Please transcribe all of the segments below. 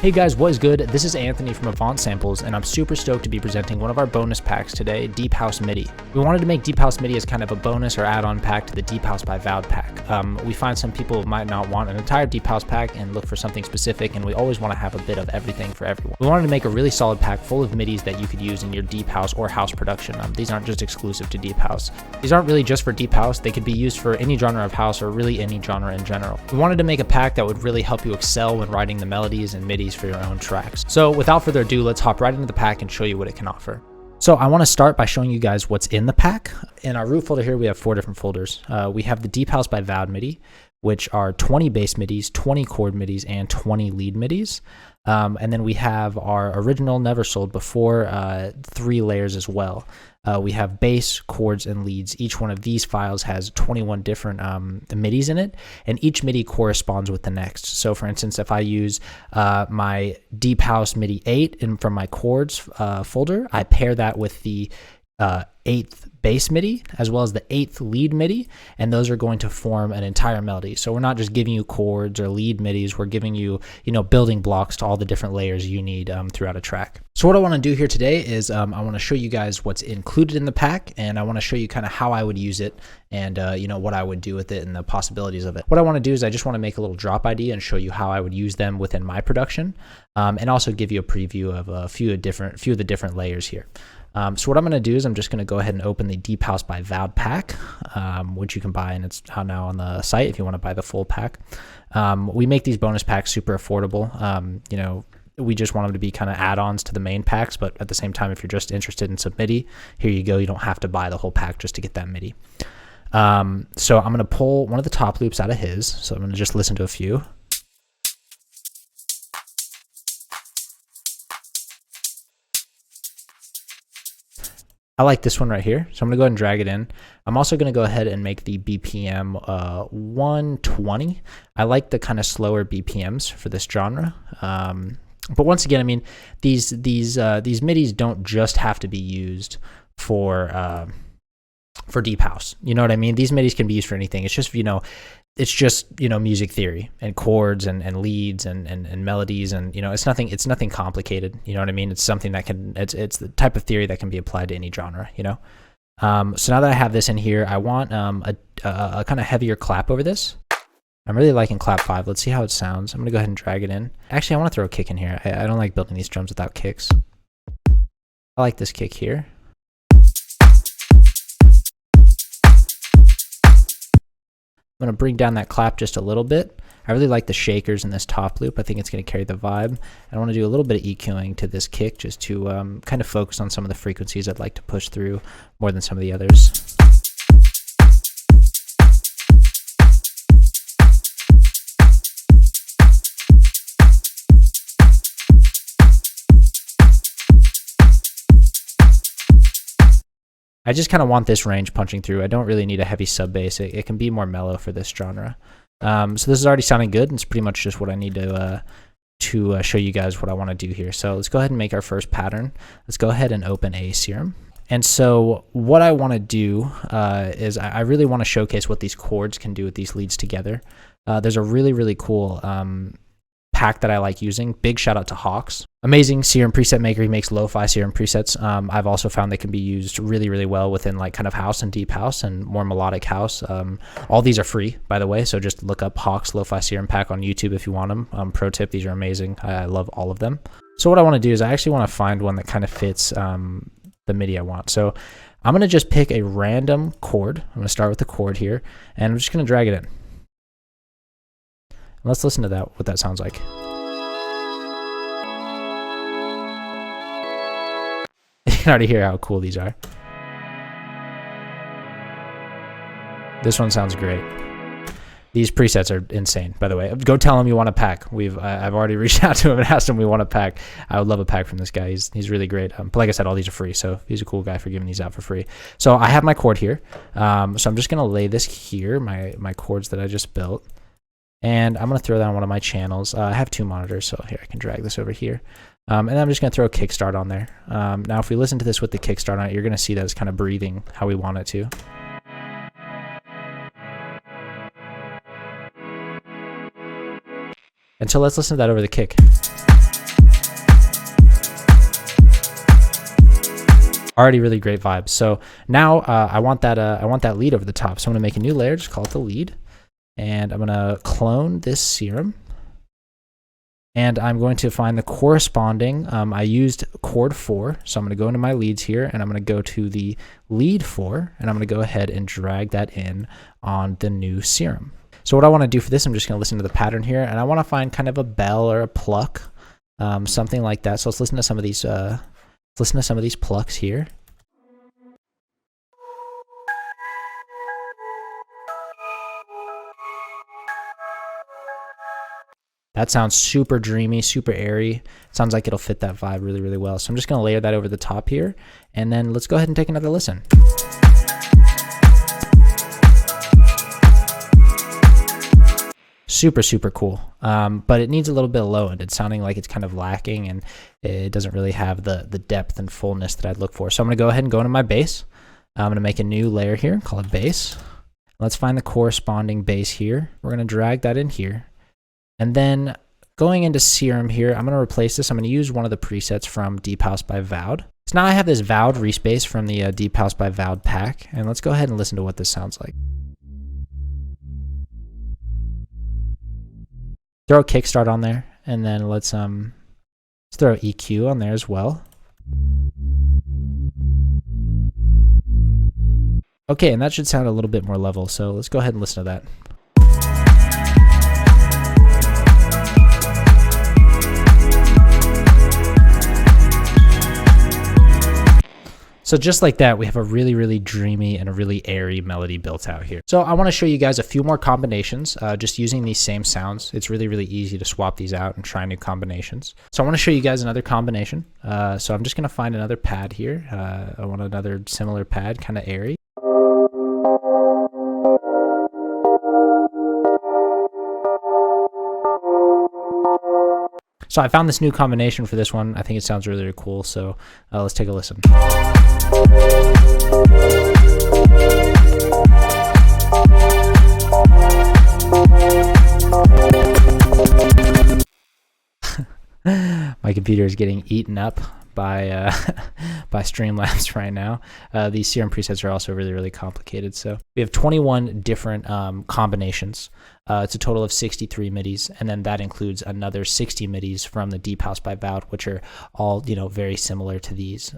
Hey guys, what is good? This is Anthony from Avant Samples, and I'm super stoked to be presenting one of our bonus packs today, Deep House Midi. We wanted to make Deep House Midi as kind of a bonus or add-on pack to the Deep House by Vowed pack. We find some people might not want an entire Deep House pack and look for something specific, and we always want to have a bit of everything for everyone. We wanted to make a really solid pack full of midis that you could use in your Deep House or house production. These aren't just exclusive to Deep House. These aren't really just for Deep House. They could be used for any genre of house or really any genre in general. We wanted to make a pack that would really help you excel when writing the melodies and midis for your own tracks. So without further ado, let's hop right into the pack and show you what it can offer. So I want to start by showing you guys what's in the pack. In our root folder here, we have 4 different folders. We have the Deep House by Vowed Midi, which are 20 Bass Midis, 20 Chord Midis, and 20 Lead Midis. And then we have our original never sold before 3 layers as well. We have bass, chords, and leads. Each one of these files has 21 different midis in it, and each midi corresponds with the next. So for instance, if I use my Deep House Midi 8 from my chords folder, I pair that with the 8th bass MIDI as well as the 8th lead MIDI, and those are going to form an entire melody. So we're not just giving you chords or lead MIDIs, we're giving you, building blocks to all the different layers you need throughout a track. So what I want to do here today is I want to show you guys what's included in the pack, and I want to show you kind of how I would use it and what I would do with it and the possibilities of it. What I want to do is I just want to make a little drop idea and show you how I would use them within my production, and also give you a preview of a few of the different layers here. So what I'm going to do is I'm just going to go ahead and open the Deep House by Vowed pack, which you can buy, and it's out now on the site if you want to buy the full pack. We make these bonus packs super affordable. We just want them to be kind of add-ons to the main packs, but at the same time, if you're just interested in some MIDI, here you go. You don't have to buy the whole pack just to get that MIDI. So I'm going to pull one of the top loops out of his. So I'm going to just listen to a few. I like this one right here, so I'm going to go ahead and drag it in. I'm also going to go ahead and make the BPM 120. I like the kind of slower BPMs for this genre. But once again, I mean, these midis don't just have to be used for Deep House. You know what I mean? These midis can be used for anything. It's just music theory and chords and leads and melodies, and it's nothing complicated. You know what I mean? It's something that it's the type of theory that can be applied to any genre. So now that I have this in here, I want a kind of heavier clap over this. I'm really liking clap 5. Let's see how it sounds. I'm gonna go ahead and drag it in. Actually, I want to throw a kick in here. I don't like building these drums without kicks. I like this kick here. I'm going to bring down that clap just a little bit. I really like the shakers in this top loop. I think it's going to carry the vibe. I want to do a little bit of EQing to this kick just to kind of focus on some of the frequencies I'd like to push through more than some of the others. I just kind of want this range punching through. I don't really need a heavy sub bass. It can be more mellow for this genre. So this is already sounding good. It's pretty much just what I need to show you guys what I want to do here. So let's go ahead and make our first pattern. Let's go ahead and open a serum. And so what I want to do is I really want to showcase what these chords can do with these leads together. There's a really, really cool pack that I like using. Big shout out to Hawks. Amazing serum preset maker. He makes lo-fi serum presets. I've also found they can be used really, really well within like kind of house and deep house and more melodic house. All these are free, by the way, so just look up Hawks lo-fi serum pack on YouTube if you want them. Pro tip, these are amazing. I love all of them. So what I want to do is I actually want to find one that kind of fits the MIDI I want. So I'm going to just pick a random chord. I'm going to start with the chord here, and I'm just going to drag it in. Let's listen to that, what that sounds like. You can already hear how cool these are. This one sounds great. These presets are insane, by the way. Go tell him you want a pack. I've already reached out to him and asked him we want a pack. I would love a pack from this guy. He's really great. But like I said, all these are free, so he's a cool guy for giving these out for free. So I have my chord here. So I'm just gonna lay this here, my chords that I just built. And I'm going to throw that on one of my channels. I have 2 monitors, so here I can drag this over here. And then I'm just going to throw a kickstart on there. Now, if we listen to this with the kickstart on it, you're going to see that it's kind of breathing how we want it to. And so let's listen to that over the kick. Already really great vibes. So now I want that lead over the top. So I'm gonna make a new layer, just call it the lead. And I'm gonna clone this serum. And I'm going to find the corresponding, I used chord 4, so I'm going to go into my leads here, and I'm going to go to the lead 4, and I'm going to go ahead and drag that in on the new serum. So what I want to do for this, I'm just going to listen to the pattern here, and I want to find kind of a bell or a pluck, something like that. So let's listen to some of these plucks here. That sounds super dreamy, super airy. Sounds like it'll fit that vibe really, really well. So I'm just gonna layer that over the top here, and then let's go ahead and take another listen. Super, super cool. But it needs a little bit of low end. It's sounding like it's kind of lacking, and it doesn't really have the depth and fullness that I'd look for. So I'm gonna go ahead and go into my bass. I'm gonna make a new layer here, call it bass. Let's find the corresponding bass here. We're gonna drag that in here. And then going into serum here, I'm going to replace this. I'm going to use one of the presets from Deep House by Vowed. So now I have this Vowed respace from the Deep House by Vowed pack. And let's go ahead and listen to what this sounds like. Throw a kickstart on there. And then let's throw EQ on there as well. Okay, and that should sound a little bit more level. So let's go ahead and listen to that. So just like that, we have a really, really dreamy and a really airy melody built out here. So I want to show you guys a few more combinations, just using these same sounds. It's really, really easy to swap these out and try new combinations. So I want to show you guys another combination. So I'm just going to find another pad here. I want another similar pad, kind of airy. So I found this new combination for this one. I think it sounds really, really cool. So let's take a listen. My computer is getting eaten up by by Streamlabs right now. These serum presets are also really, really complicated. So we have 21 different combinations. It's a total of 63 midis, and then that includes another 60 midis from the Deep House by Vowed, which are all, very similar to these.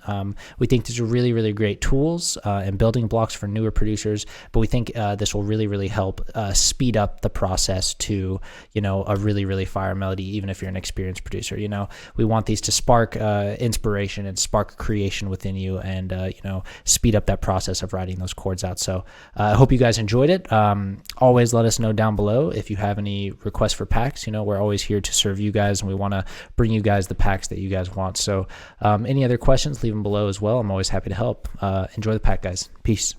We think these are really, really great tools and building blocks for newer producers, but we think this will really, really help speed up the process to, a really, really fire melody, even if you're an experienced producer. We want these to spark inspiration and spark creation within you, and speed up that process of writing those chords out. So I hope you guys enjoyed it. Always let us know down below if you have any requests for packs. We're always here to serve you guys, and we want to bring you guys the packs that you guys want. So any other questions, leave them below as well. I'm always happy to help. Enjoy the pack, guys. Peace.